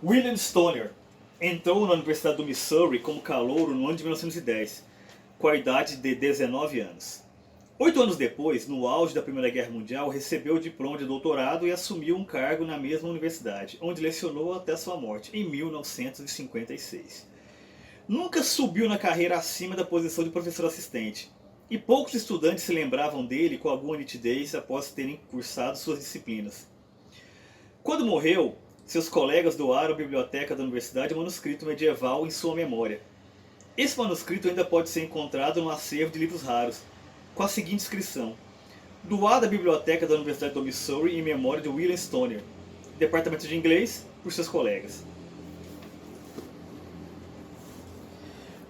William Stoner entrou na Universidade do Missouri como calouro no ano de 1910, com a idade de 19 anos. 8 anos depois, no auge da Primeira Guerra Mundial, recebeu o diploma de doutorado e assumiu um cargo na mesma universidade, onde lecionou até sua morte, em 1956. Nunca subiu na carreira acima da posição de professor assistente, e poucos estudantes se lembravam dele com alguma nitidez após terem cursado suas disciplinas. Quando morreu, seus colegas doaram à biblioteca da universidade um manuscrito medieval em sua memória. Esse manuscrito ainda pode ser encontrado no acervo de livros raros, com a seguinte inscrição: doado à biblioteca da Universidade do Missouri em memória de William Stoner, departamento de inglês, por seus colegas.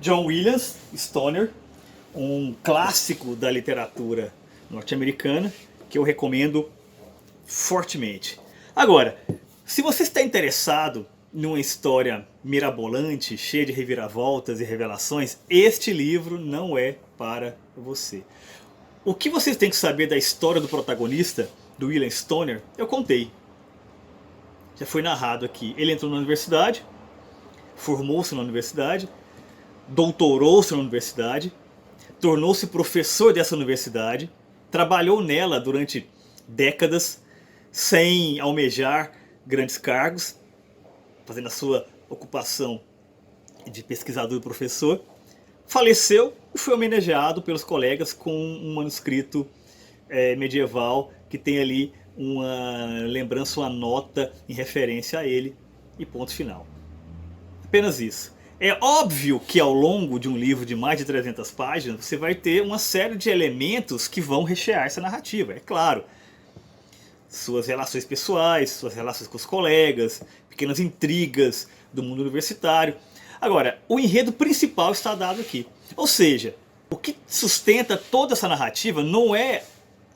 John Williams Stoner, um clássico da literatura norte-americana, que eu recomendo fortemente. Agora, se você está interessado numa história mirabolante, cheia de reviravoltas e revelações, este livro não é para você. O que vocês têm que saber da história do protagonista, do William Stoner, eu contei. Já foi narrado aqui. Ele entrou na universidade, formou-se na universidade, doutorou-se na universidade, tornou-se professor dessa universidade, trabalhou nela durante décadas, sem almejar grandes cargos, fazendo a sua ocupação de pesquisador e professor. Faleceu e foi homenageado pelos colegas com um manuscrito medieval que tem ali uma lembrança, uma nota em referência a ele, e ponto final. Apenas isso. É óbvio que ao longo de um livro de mais de 300 páginas você vai ter uma série de elementos que vão rechear essa narrativa, é claro. Suas relações pessoais, suas relações com os colegas, pequenas intrigas do mundo universitário. Agora, o enredo principal está dado aqui. Ou seja, o que sustenta toda essa narrativa não é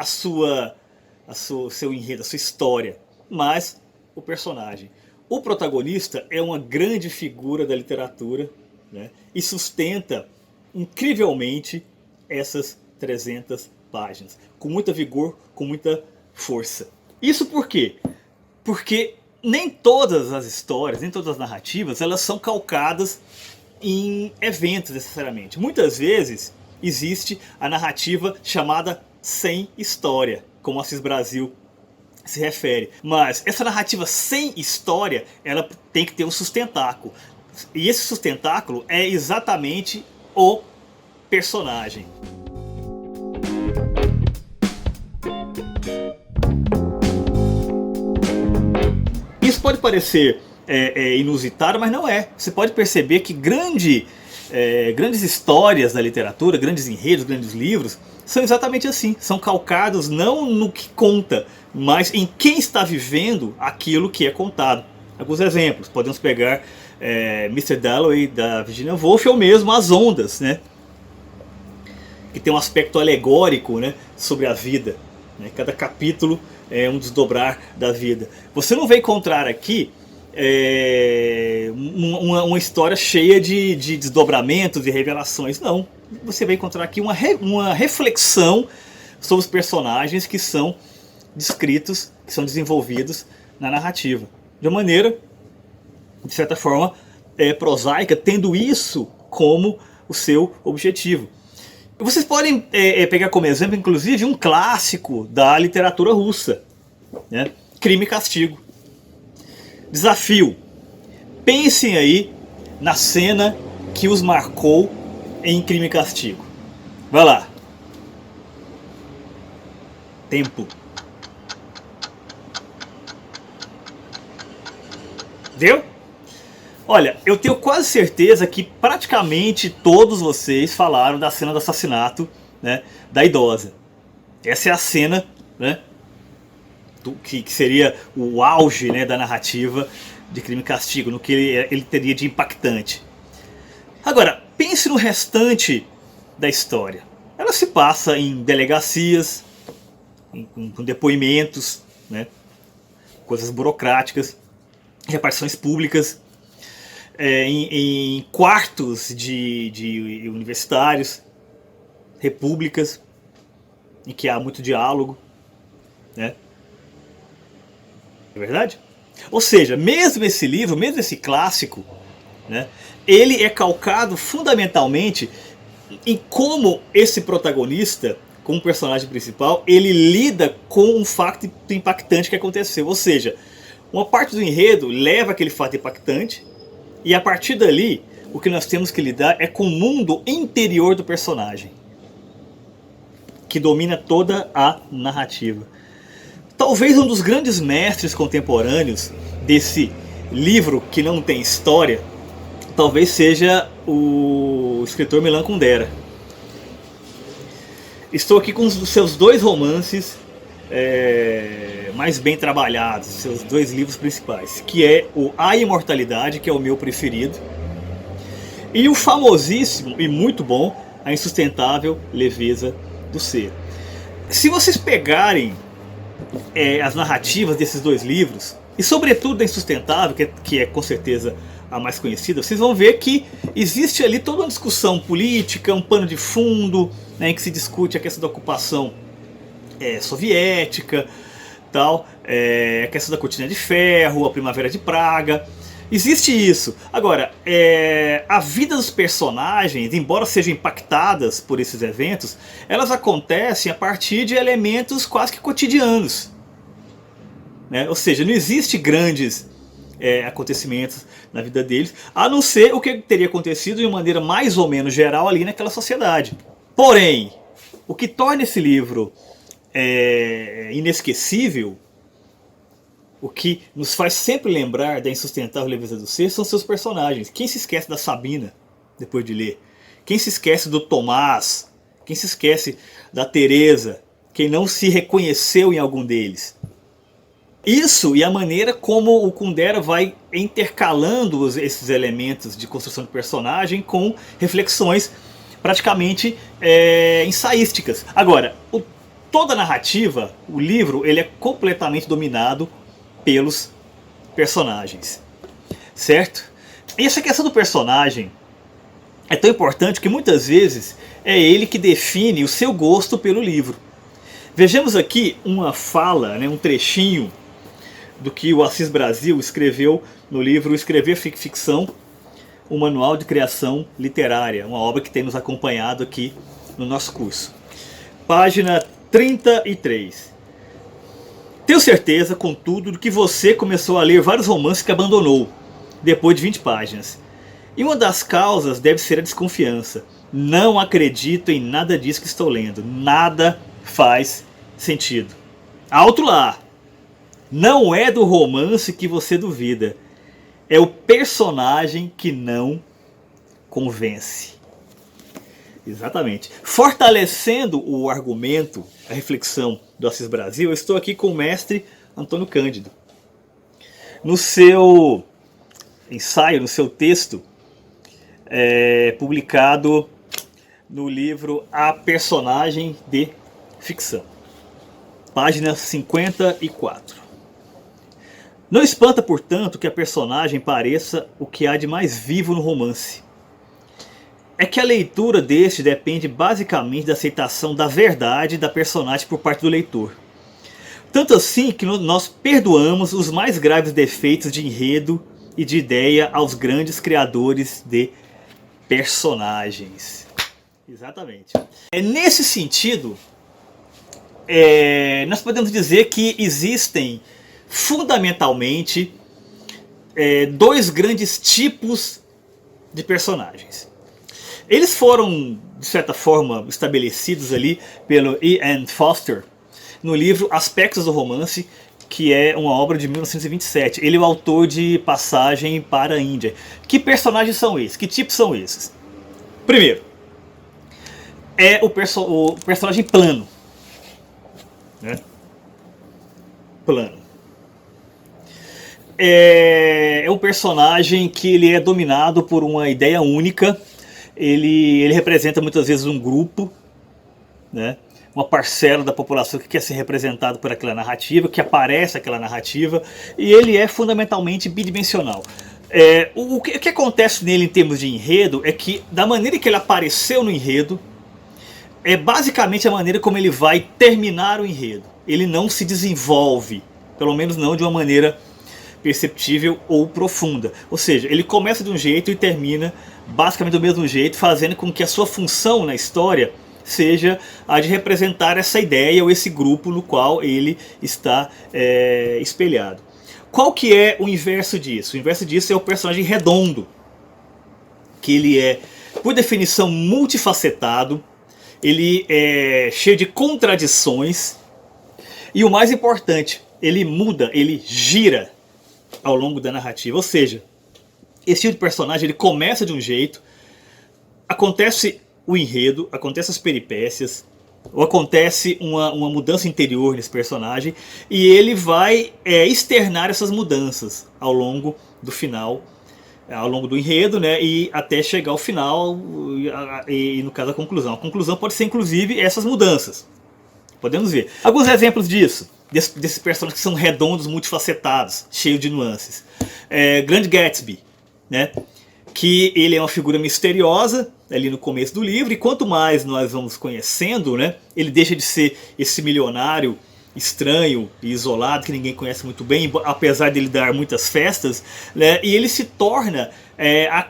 seu enredo, a sua história, mas o personagem. O protagonista é uma grande figura da literatura, né, e sustenta incrivelmente essas 300 páginas, com muita vigor, com muita força. Isso por quê? Porque nem todas as histórias, nem todas as narrativas, elas são calcadas em eventos necessariamente. Muitas vezes existe a narrativa chamada sem história, como a Assis Brasil se refere. Mas essa narrativa sem história, ela tem que ter um sustentáculo. E esse sustentáculo é exatamente o personagem. Isso pode parecer inusitado, mas não é. Você pode perceber que grandes histórias da literatura, grandes enredos, grandes livros, são exatamente assim. São calcados não no que conta, mas em quem está vivendo aquilo que é contado. Alguns exemplos. Podemos pegar Mr. Dalloway, da Virginia Woolf, ou mesmo As Ondas, né? Que tem um aspecto alegórico, né, sobre a vida. Né? Cada capítulo é um desdobrar da vida. Você não vai encontrar aqui uma história cheia de desdobramentos e revelações. Não. Você vai encontrar aqui uma reflexão sobre os personagens que são descritos, que são desenvolvidos na narrativa. De uma maneira, de certa forma, prosaica, tendo isso como o seu objetivo. Vocês podem pegar como exemplo, inclusive, um clássico da literatura russa, né? Crime e Castigo. Desafio. Pensem aí na cena que os marcou em Crime e Castigo. Vai lá. Tempo. Deu? Olha, eu tenho quase certeza que praticamente todos vocês falaram da cena do assassinato, né, da idosa. Essa é a cena, né, que seria o auge, né, da narrativa de Crime e Castigo, no que ele teria de impactante. Agora, pense no restante da história. Ela se passa em delegacias, com depoimentos, né, coisas burocráticas, repartições públicas, em quartos de universitários, repúblicas, em que há muito diálogo, né? É verdade? Ou seja, mesmo esse livro, mesmo esse clássico, né, ele é calcado fundamentalmente em como esse protagonista, como personagem principal, ele lida com um fato impactante que aconteceu. Ou seja, uma parte do enredo leva aquele fato impactante e a partir dali o que nós temos que lidar é com o mundo interior do personagem, que domina toda a narrativa. Talvez um dos grandes mestres contemporâneos desse livro que não tem história, talvez seja o escritor Milan Kundera. Estou aqui com os seus dois romances mais bem trabalhados, seus dois livros principais, que é o A Imortalidade, que é o meu preferido, e o famosíssimo e muito bom A Insustentável Leveza do Ser. Se vocês pegarem as narrativas desses dois livros, e sobretudo da Insustentável, que é com certeza a mais conhecida, vocês vão ver que existe ali toda uma discussão política, um pano de fundo, né, em que se discute a questão da ocupação soviética, tal, a questão da cortina de ferro, a primavera de Praga. Existe isso. Agora, a vida dos personagens, embora sejam impactadas por esses eventos, elas acontecem a partir de elementos quase que cotidianos, né? Ou seja, não existe grandes acontecimentos na vida deles, a não ser o que teria acontecido de maneira mais ou menos geral ali naquela sociedade. Porém, o que torna esse livro inesquecível, o que nos faz sempre lembrar da Insustentável Leveza do Ser, são seus personagens. Quem se esquece da Sabina depois de ler? Quem se esquece do Tomás? Quem se esquece da Teresa? Quem não se reconheceu em algum deles? Isso e a maneira como o Kundera vai intercalando esses elementos de construção de personagem com reflexões praticamente ensaísticas. Agora, toda a narrativa, o livro, ele é completamente dominado pelos personagens, certo? E essa questão do personagem é tão importante que muitas vezes é ele que define o seu gosto pelo livro. Vejamos aqui uma fala, um trechinho do que o Assis Brasil escreveu no livro Escrever Ficção, um manual de criação literária, uma obra que tem nos acompanhado aqui no nosso curso. Página 33. Tenho certeza, contudo, de que você começou a ler vários romances que abandonou, depois de 20 páginas. E uma das causas deve ser a desconfiança. Não acredito em nada disso que estou lendo. Nada faz sentido. Alto lá! Não é do romance que você duvida. É o personagem que não convence. Exatamente. Fortalecendo o argumento, a reflexão do Assis Brasil, eu estou aqui com o mestre Antônio Cândido. No seu ensaio, no seu texto, publicado no livro A Personagem de Ficção, página 54. Não espanta, portanto, que a personagem pareça o que há de mais vivo no romance. É que a leitura deste depende basicamente da aceitação da verdade da personagem por parte do leitor. Tanto assim que nós perdoamos os mais graves defeitos de enredo e de ideia aos grandes criadores de personagens. Exatamente. Nesse sentido, nós podemos dizer que existem fundamentalmente dois grandes tipos de personagens. Eles foram, de certa forma, estabelecidos ali pelo E.N. Foster no livro Aspectos do Romance, que é uma obra de 1927. Ele é o autor de Passagem para a Índia. Que personagens são esses? Que tipos são esses? Primeiro, é o personagem plano. Né? Plano. É um personagem que ele é dominado por uma ideia única. Ele representa muitas vezes um grupo, né? Uma parcela da população que quer ser representado por aquela narrativa, que aparece aquela narrativa, e ele é fundamentalmente bidimensional. O que acontece nele em termos de enredo é que, da maneira que ele apareceu no enredo, é basicamente a maneira como ele vai terminar o enredo. Ele não se desenvolve, pelo menos não de uma maneira perceptível ou profunda. Ou seja, ele começa de um jeito e termina basicamente do mesmo jeito, fazendo com que a sua função na história seja a de representar essa ideia ou esse grupo no qual ele está espelhado. Qual que é o inverso disso? O inverso disso é o personagem redondo, que ele é, por definição, multifacetado, ele é cheio de contradições e o mais importante, ele muda, ele gira ao longo da narrativa. Ou seja, esse tipo de personagem ele começa de um jeito, acontece o enredo, acontece as peripécias, ou acontece uma mudança interior nesse personagem e ele vai externar essas mudanças ao longo do final, ao longo do enredo, né, e até chegar ao final e no caso a conclusão. A conclusão pode ser inclusive essas mudanças. Podemos ver alguns exemplos disso, desses personagens que são redondos, multifacetados, cheios de nuances. Grande Gatsby, né, que ele é uma figura misteriosa ali no começo do livro, e quanto mais nós vamos conhecendo, né, ele deixa de ser esse milionário estranho e isolado que ninguém conhece muito bem, apesar de ele dar muitas festas, né, e ele se torna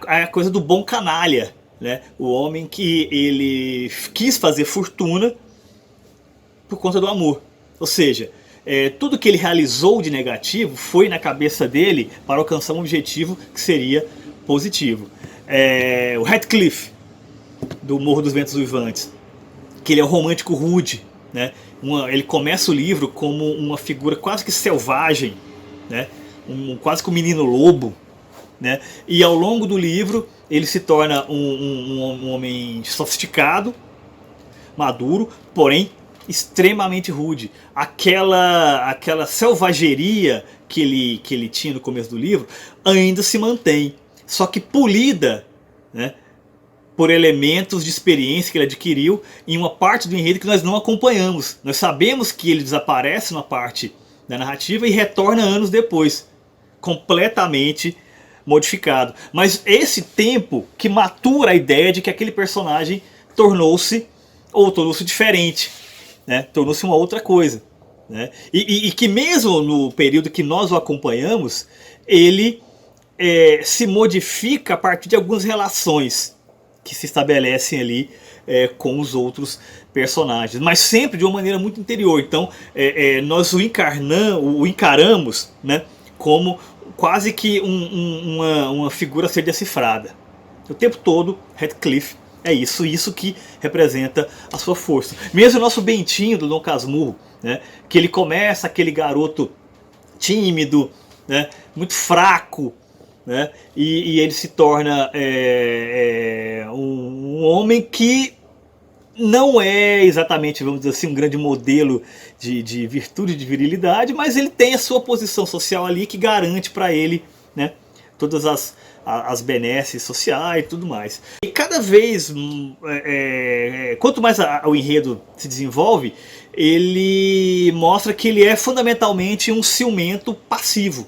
a coisa do bom canalha, né, o homem que ele quis fazer fortuna por conta do amor. Ou seja, tudo que ele realizou de negativo foi na cabeça dele para alcançar um objetivo que seria positivo. O Heathcliff, do Morro dos Ventos Uivantes, que ele é o romântico rude, né? Ele começa o livro como uma figura quase que selvagem, né? Quase que um menino lobo, né? E ao longo do livro ele se torna um homem sofisticado, maduro, porém extremamente rude. Aquela selvageria que ele tinha no começo do livro ainda se mantém, só que polida, né, por elementos de experiência que ele adquiriu em uma parte do enredo que nós não acompanhamos. Nós sabemos que ele desaparece numa parte da narrativa e retorna anos depois, completamente modificado. Mas esse tempo que matura a ideia de que aquele personagem tornou-se diferente, né? Tornou-se uma outra coisa, né? E que mesmo no período que nós o acompanhamos, ele se modifica a partir de algumas relações que se estabelecem ali com os outros personagens, mas sempre de uma maneira muito interior. Então nós o encaramos, né, como quase que uma figura a ser decifrada. O tempo todo, Heathcliff é isso que representa a sua força. Mesmo o nosso Bentinho do Dom Casmurro, né, que ele começa aquele garoto tímido, né, muito fraco, né, e ele se torna um homem que não é exatamente, vamos dizer assim, um grande modelo de virtude, de virilidade, mas ele tem a sua posição social ali que garante para ele, né, todas as benesses sociais e tudo mais. E cada vez, quanto mais o enredo se desenvolve, ele mostra que ele é fundamentalmente um ciumento passivo,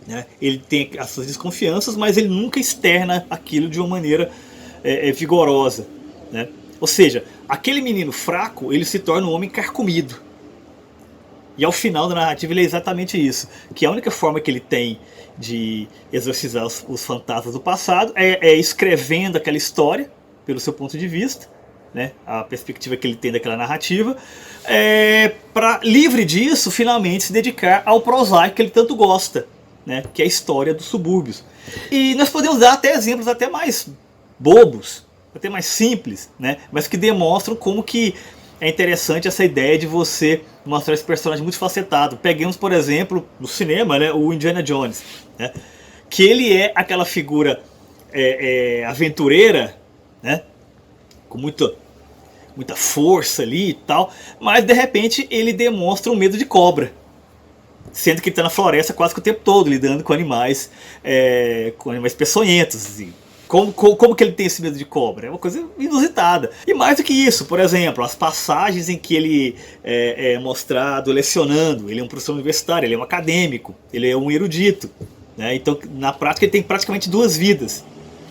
né? Ele tem as suas desconfianças, mas ele nunca externa aquilo de uma maneira vigorosa, né? Ou seja, aquele menino fraco, ele se torna um homem carcomido. E ao final da narrativa ele é exatamente isso, que a única forma que ele tem de exorcizar os fantasmas do passado é escrevendo aquela história pelo seu ponto de vista, né, a perspectiva que ele tem daquela narrativa, para, livre disso, finalmente se dedicar ao prosaico que ele tanto gosta, né, que é a história dos subúrbios. E nós podemos dar até exemplos até mais bobos, até mais simples, né, mas que demonstram como que é interessante essa ideia de você mostrar esse personagem muito facetado. Peguemos, por exemplo, no cinema, né, o Indiana Jones, né, que ele é aquela figura aventureira, né, com muita força ali e tal, mas de repente ele demonstra um medo de cobra, sendo que ele está na floresta quase que o tempo todo, lidando com animais peçonhentos, assim. Como que ele tem esse medo de cobra? É uma coisa inusitada. E mais do que isso, por exemplo, as passagens em que ele é mostrado lecionando. Ele é um professor universitário, ele é um acadêmico, ele é um erudito, né? Então, na prática, ele tem praticamente duas vidas,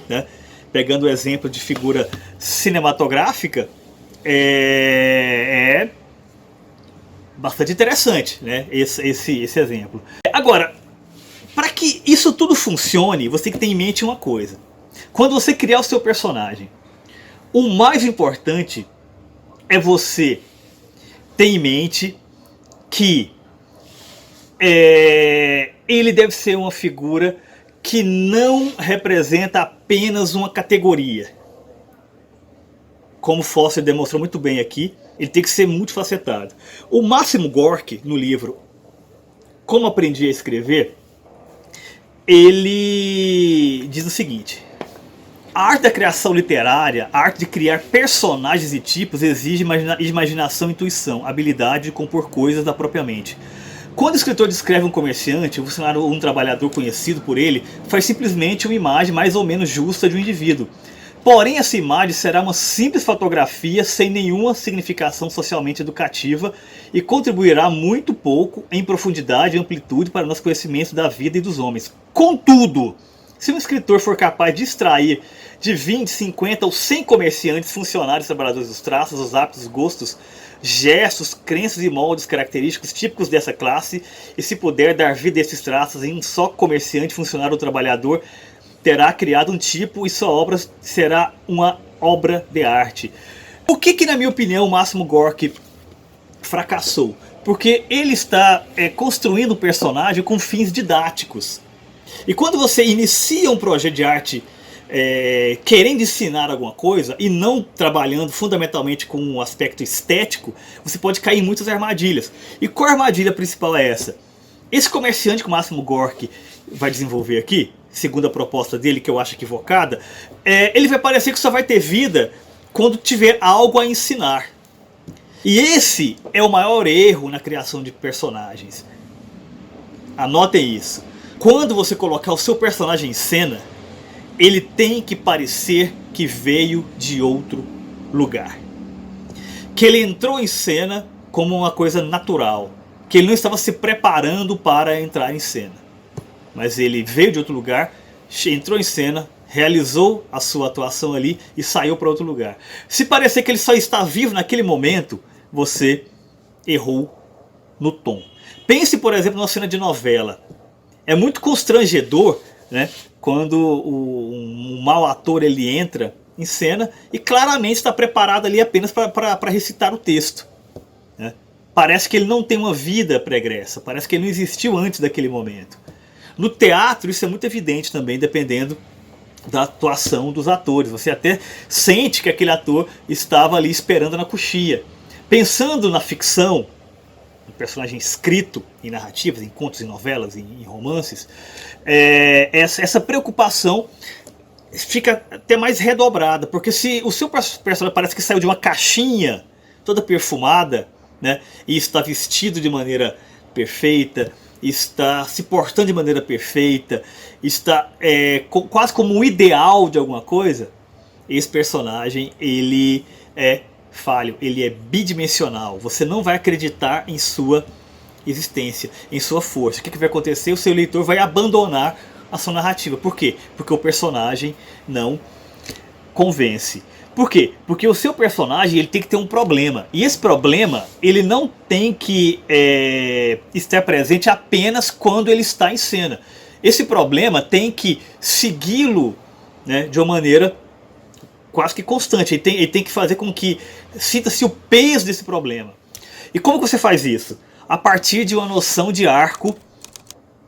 né? Pegando o exemplo de figura cinematográfica, bastante interessante, né, esse exemplo. Agora, isso tudo funcione, você tem que ter em mente uma coisa. Quando você criar o seu personagem, o mais importante é você ter em mente que ele deve ser uma figura que não representa apenas uma categoria. Como Foster demonstrou muito bem aqui, ele tem que ser multifacetado. O Máximo Gorki, no livro Como Aprendi a Escrever, ele diz o seguinte: a arte da criação literária, a arte de criar personagens e tipos, exige imaginação, intuição, habilidade de compor coisas da própria mente. Quando o escritor descreve um comerciante, um funcionário ou um trabalhador conhecido por ele, faz simplesmente uma imagem mais ou menos justa de um indivíduo. Porém, essa imagem será uma simples fotografia sem nenhuma significação socialmente educativa e contribuirá muito pouco em profundidade e amplitude para o nosso conhecimento da vida e dos homens. Contudo, se um escritor for capaz de extrair de 20, 50 ou 100 comerciantes, funcionários, trabalhadores os traços, os hábitos, os gostos, gestos, crenças e moldes característicos típicos dessa classe, e se puder dar vida a esses traços em um só comerciante, funcionário ou trabalhador, terá criado um tipo e sua obra será uma obra de arte. Por que na minha opinião, o Máximo Gorki fracassou? Porque ele está construindo um personagem com fins didáticos. E quando você inicia um projeto de arte querendo ensinar alguma coisa e não trabalhando fundamentalmente com um aspecto estético, você pode cair em muitas armadilhas. E qual armadilha principal é essa? Esse comerciante que o Máximo Gorki vai desenvolver aqui, segundo a proposta dele, que eu acho equivocada, ele vai parecer que só vai ter vida quando tiver algo a ensinar. E esse é o maior erro na criação de personagens. Anotem isso. Quando você colocar o seu personagem em cena, ele tem que parecer que veio de outro lugar. Que ele entrou em cena como uma coisa natural. Que ele não estava se preparando para entrar em cena. Mas ele veio de outro lugar, entrou em cena, realizou a sua atuação ali e saiu para outro lugar. Se parecer que ele só está vivo naquele momento, você errou no tom. Pense, por exemplo, numa cena de novela. É muito constrangedor, né, quando um mau ator ele entra em cena e claramente está preparado ali apenas para recitar o texto. Né? Parece que ele não tem uma vida pregressa, parece que ele não existiu antes daquele momento. No teatro isso é muito evidente também, dependendo da atuação dos atores. Você até sente que aquele ator estava ali esperando na coxia. Pensando na ficção, no personagem escrito em narrativas, em contos, em novelas, em romances, essa preocupação fica até mais redobrada, porque se o seu personagem parece que saiu de uma caixinha toda perfumada, né, e está vestido de maneira perfeita, está se portando de maneira perfeita, está quase como um ideal de alguma coisa, esse personagem ele é falho, ele é bidimensional. Você não vai acreditar em sua existência, em sua força. O que vai acontecer? O seu leitor vai abandonar a sua narrativa. Por quê? Porque o personagem não convence. Por quê? Porque o seu personagem ele tem que ter um problema. E esse problema ele não tem que estar presente apenas quando ele está em cena. Esse problema tem que segui-lo, né, de uma maneira quase que constante. Ele tem que fazer com que sinta-se o peso desse problema. E como que você faz isso? A partir de uma noção de arco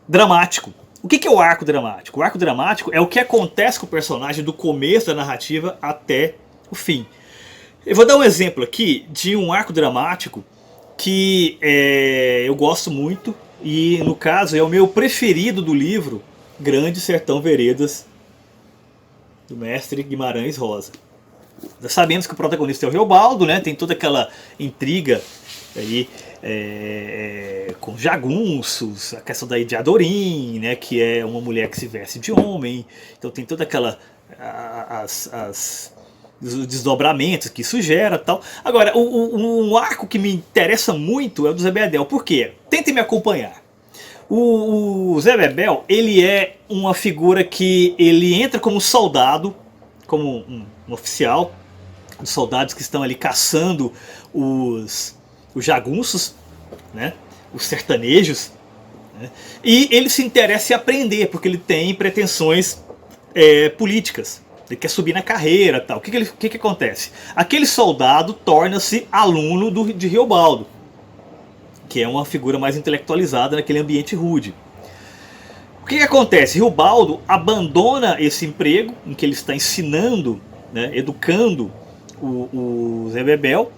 dramático. O que é o arco dramático? O arco dramático é o que acontece com o personagem do começo da narrativa até o fim. Eu vou dar um exemplo aqui de um arco dramático que eu gosto muito e no caso é o meu preferido do livro Grande Sertão Veredas, do mestre Guimarães Rosa. Nós sabemos que o protagonista é o Reobaldo, né? Tem toda aquela intriga aí, com jagunços, a questão da Idiadorim, né? Que é uma mulher que se veste de homem. Então tem toda aquela os desdobramentos que isso gera, tal. Agora, um arco que me interessa muito é o do Zé Bedel. Por quê? Tentem me acompanhar. O Zé Bebel, ele é uma figura que ele entra como soldado, como um oficial, os soldados que estão ali caçando os jagunços, né, os sertanejos, né? E ele se interessa em aprender, porque ele tem pretensões políticas. Ele quer subir na carreira, tal. O que acontece? Aquele soldado torna-se aluno de Riobaldo, que é uma figura mais intelectualizada naquele ambiente rude. O que acontece? Riobaldo abandona esse emprego em que ele está ensinando, né, educando o Zé Bebel,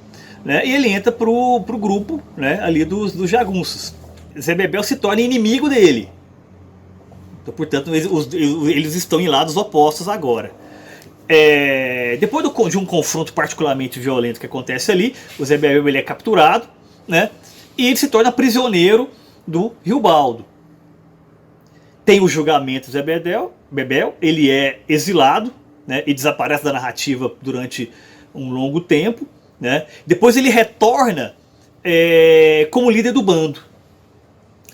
né, e ele entra pro grupo, né, ali dos jagunços. Zé Bebel se torna inimigo dele. Então, portanto, eles estão em lados opostos agora. Depois de um confronto particularmente violento que acontece ali, o Zé Bebel ele é capturado, né, e ele se torna prisioneiro do Riobaldo. Tem o julgamento do Zé Bebel, ele é exilado, né, e desaparece da narrativa durante um longo tempo, né. Depois ele retorna como líder do bando.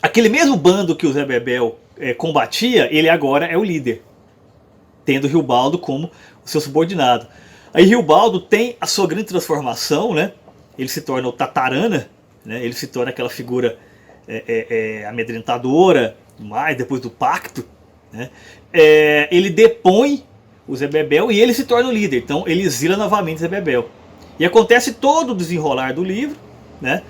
Aquele mesmo bando que o Zé Bebel combatia, ele agora é o líder, tendo Riobaldo como o seu subordinado. Aí Riobaldo tem a sua grande transformação, né? Ele se torna o Tatarana, né? Ele se torna aquela figura amedrentadora, mais depois do pacto, né? Ele depõe o Zé Bebel e ele se torna o líder. Então ele exila novamente o Zé Bebel. E acontece todo o desenrolar do livro, né?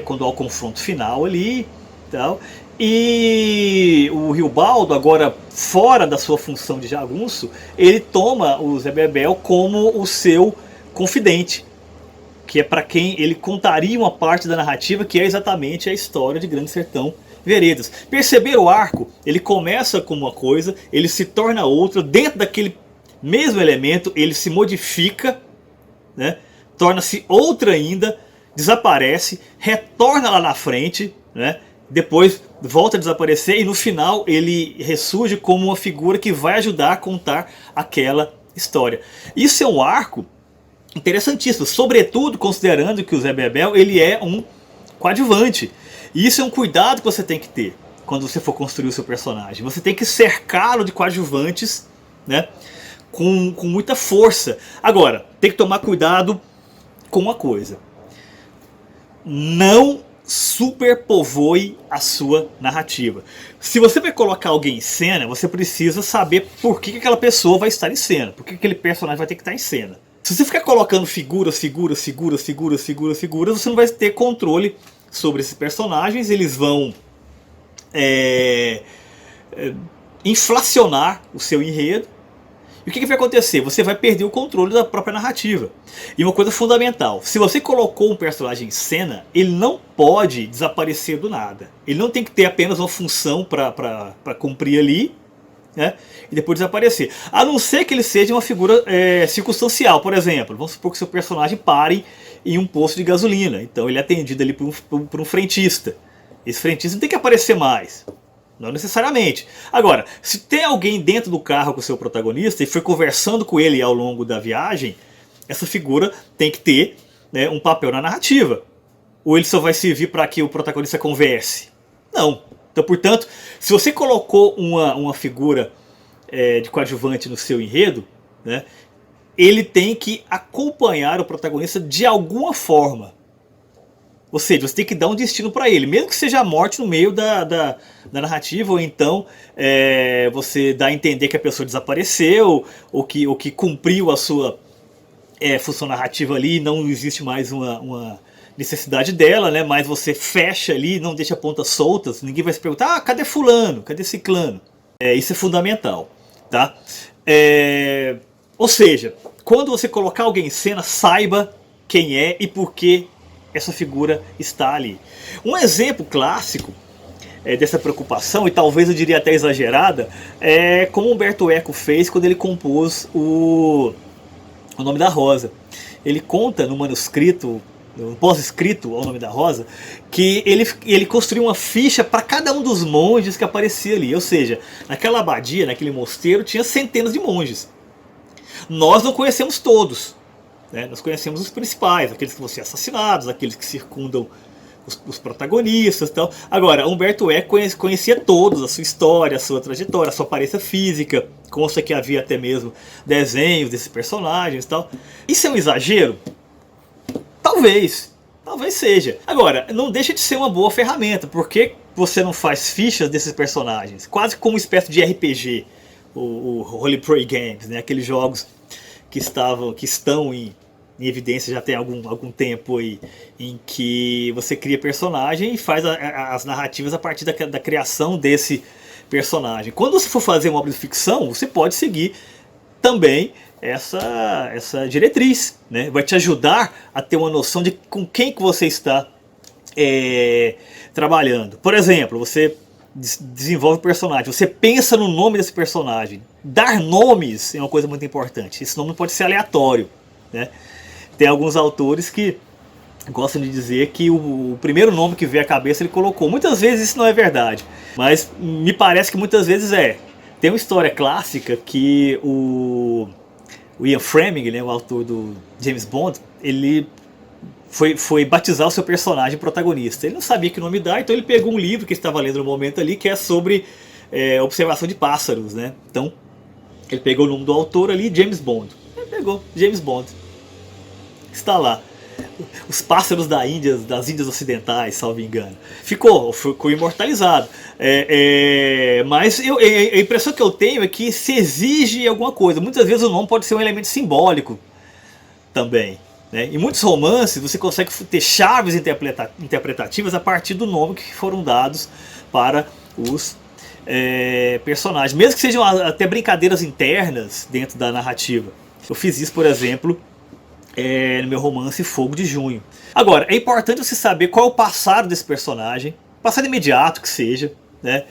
Quando há o confronto final ali, tal. E o Riobaldo, agora fora da sua função de jagunço, ele toma o Zé Bebel como o seu confidente, que é para quem ele contaria uma parte da narrativa, que é exatamente a história de Grande Sertão Veredas. Perceber o arco? Ele começa com uma coisa, ele se torna outra, dentro daquele mesmo elemento ele se modifica, né? Torna-se outra ainda, desaparece, retorna lá na frente, né? Depois volta a desaparecer e no final ele ressurge como uma figura que vai ajudar a contar aquela história. Isso é um arco interessantíssimo, sobretudo considerando que o Zé Bebel ele é um coadjuvante. E isso é um cuidado que você tem que ter quando você for construir o seu personagem. Você tem que cercá-lo de coadjuvantes, né, com muita força. Agora, tem que tomar cuidado com uma coisa. Não superpovoe a sua narrativa. Se você vai colocar alguém em cena, você precisa saber por que aquela pessoa vai estar em cena, por que aquele personagem vai ter que estar em cena. Se você ficar colocando figuras, você não vai ter controle sobre esses personagens, eles vão inflacionar o seu enredo. E o que vai acontecer? Você vai perder o controle da própria narrativa. E uma coisa fundamental, se você colocou um personagem em cena, ele não pode desaparecer do nada. Ele não tem que ter apenas uma função para cumprir ali, né, e depois desaparecer. A não ser que ele seja uma figura circunstancial. Por exemplo, vamos supor que seu personagem pare em um posto de gasolina. Então ele é atendido ali por um frentista. Esse frentista não tem que aparecer mais. Não necessariamente. Agora, se tem alguém dentro do carro com o seu protagonista e foi conversando com ele ao longo da viagem, essa figura tem que ter, né, um papel na narrativa. Ou ele só vai servir para que o protagonista converse? Não. Então, portanto, se você colocou uma figura de coadjuvante no seu enredo, né, ele tem que acompanhar o protagonista de alguma forma. Ou seja, você tem que dar um destino para ele, mesmo que seja a morte no meio da narrativa, ou então você dá a entender que a pessoa desapareceu, ou que cumpriu a sua função narrativa ali, e não existe mais uma necessidade dela, né? Mas você fecha ali, não deixa pontas soltas, ninguém vai se perguntar, cadê fulano, cadê ciclano? Isso é fundamental, tá? Ou seja, quando você colocar alguém em cena, saiba quem é e por que essa figura está ali. Um exemplo clássico dessa preocupação, e talvez eu diria até exagerada, é como Humberto Eco fez quando ele compôs o Nome da Rosa. Ele conta no manuscrito, no pós-escrito ao Nome da Rosa, que ele construiu uma ficha para cada um dos monges que aparecia ali. Ou seja, naquela abadia, naquele mosteiro, tinha centenas de monges. Nós não conhecemos todos. Nós conhecemos os principais, aqueles que vão ser assassinados, aqueles que circundam os protagonistas e tal. Agora, Humberto Eco conhecia todos, a sua história, a sua trajetória, a sua aparência física. Consta que havia até mesmo desenhos desses personagens e tal. Isso é um exagero? Talvez seja. Agora, não deixa de ser uma boa ferramenta, porque você não faz fichas desses personagens? Quase como uma espécie de RPG, o Role Play Games, né? Aqueles jogos que estão em evidência já tem algum tempo aí, em que você cria personagem e faz as narrativas a partir da criação desse personagem. Quando você for fazer uma obra de ficção, você pode seguir também essa diretriz, né? Vai te ajudar a ter uma noção de com quem que você está trabalhando. Por exemplo, você desenvolve o personagem, você pensa no nome desse personagem. Dar nomes é uma coisa muito importante. Esse nome não pode ser aleatório, né? Tem alguns autores que gostam de dizer que o primeiro nome que veio à cabeça ele colocou. Muitas vezes isso não é verdade, mas me parece que muitas vezes é. Tem uma história clássica que o Ian Fleming, né, o autor do James Bond, ele foi batizar o seu personagem protagonista. Ele não sabia que nome dar, então ele pegou um livro que ele estava lendo no momento ali, que é sobre observação de pássaros, né? Então ele pegou o nome do autor ali, James Bond. Ele pegou James Bond. Está lá. Os pássaros das Índias Ocidentais, salvo engano. Ficou imortalizado. Mas a impressão que eu tenho é que se exige alguma coisa. Muitas vezes o nome pode ser um elemento simbólico também, né? Em muitos romances você consegue ter chaves interpretativas a partir do nome que foram dados para os personagens. Mesmo que sejam até brincadeiras internas dentro da narrativa. Eu fiz isso, por exemplo, no meu romance Fogo de Junho. Agora, é importante você saber qual é o passado desse personagem, passado imediato que seja, né?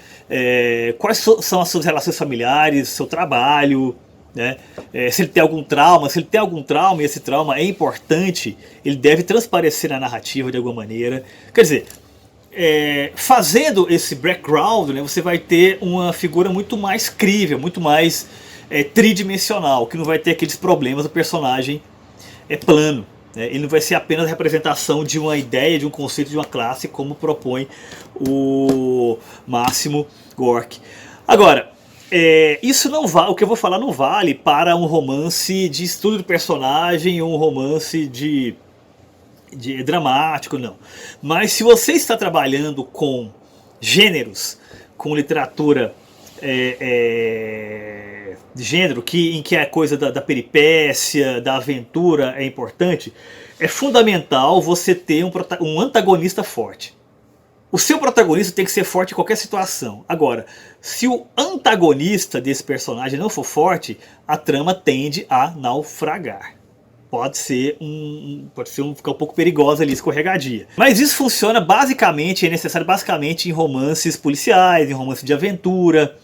Quais são as suas relações familiares, seu trabalho, né? Se ele tem algum trauma, e esse trauma é importante, ele deve transparecer na narrativa de alguma maneira. Quer dizer, fazendo esse background, né, você vai ter uma figura muito mais crível, muito mais tridimensional, que não vai ter aqueles problemas do personagem plano, né? Ele não vai ser apenas a representação de uma ideia, de um conceito, de uma classe, como propõe o Máximo Gorki. Agora, isso não vale, o que eu vou falar não vale para um romance de estudo do personagem ou um romance de dramático, não. Mas se você está trabalhando com gêneros, com literatura de gênero, em que a coisa da peripécia, da aventura é importante, é fundamental você ter um antagonista forte. O seu protagonista tem que ser forte em qualquer situação. Agora, se o antagonista desse personagem não for forte, a trama tende a naufragar. Pode ficar um pouco perigosa ali, escorregadia. Mas isso funciona basicamente, é necessário basicamente em romances policiais, em romances de aventura,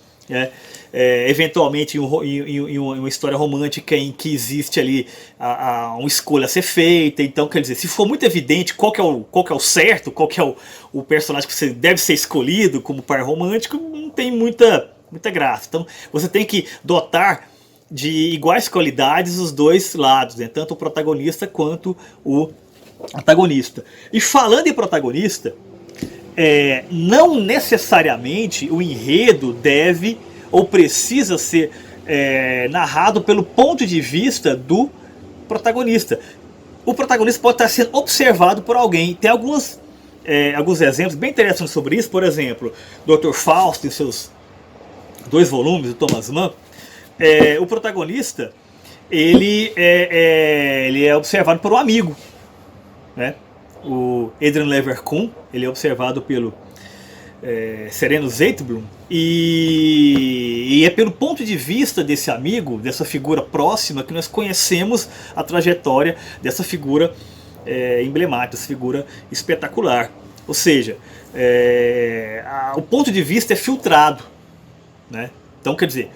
eventualmente em uma história romântica em que existe ali uma escolha a ser feita. Então, quer dizer, se for muito evidente qual que é o certo, qual que é o personagem que você deve ser escolhido como par romântico, não tem muita graça. Então você tem que dotar de iguais qualidades os dois lados, né? Tanto o protagonista quanto o antagonista. E falando em protagonista, não necessariamente o enredo deve ou precisa ser narrado pelo ponto de vista do protagonista. O protagonista pode estar sendo observado por alguém. Tem alguns exemplos bem interessantes sobre isso. Por exemplo, Dr. Faust, em seus 2 volumes, do Thomas Mann, o protagonista ele é observado por um amigo, né? O Adrian Leverkühn, ele é observado pelo Sereno Zeitblum, e é pelo ponto de vista desse amigo, dessa figura próxima, que nós conhecemos a trajetória dessa figura emblemática, dessa figura espetacular. Ou seja, o ponto de vista é filtrado, né? Então, quer dizer,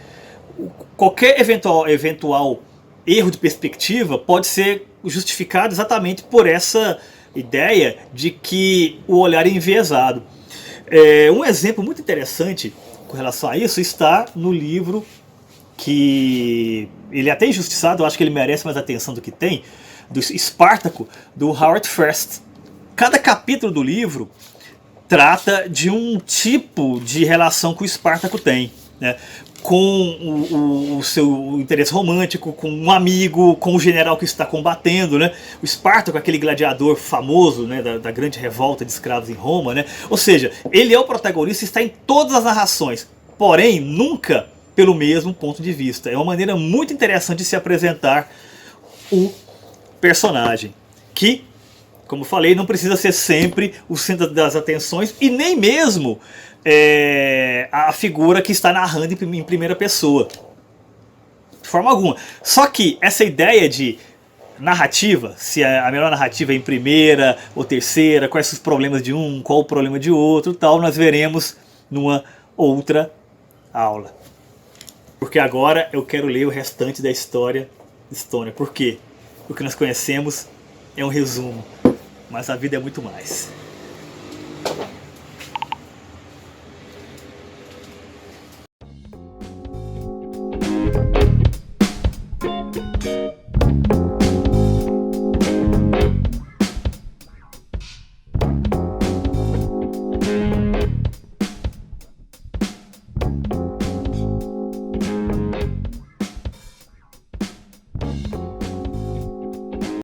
qualquer eventual erro de perspectiva pode ser justificado exatamente por essa ideia de que o olhar é enviesado. Um exemplo muito interessante com relação a isso está no livro que ele é até injustiçado, eu acho que ele merece mais atenção do que tem, do Espartaco, do Howard First. Cada capítulo do livro trata de um tipo de relação que o Espartaco tem, né? com o seu interesse romântico, com um amigo, com o general que está combatendo, né? O Espartaco, aquele gladiador famoso, né, da grande revolta de escravos em Roma, né? Ou seja, ele é o protagonista e está em todas as narrações, porém nunca pelo mesmo ponto de vista. É uma maneira muito interessante de se apresentar o personagem, que, como falei, não precisa ser sempre o centro das atenções e nem mesmo a figura que está narrando em primeira pessoa, de forma alguma. Só que essa ideia de narrativa, se a melhor narrativa é em primeira ou terceira, quais são os problemas de um, qual o problema de outro, tal, nós veremos numa outra aula. Porque agora eu quero ler o restante da história de Stoner. Por quê? O que nós conhecemos é um resumo, mas a vida é muito mais.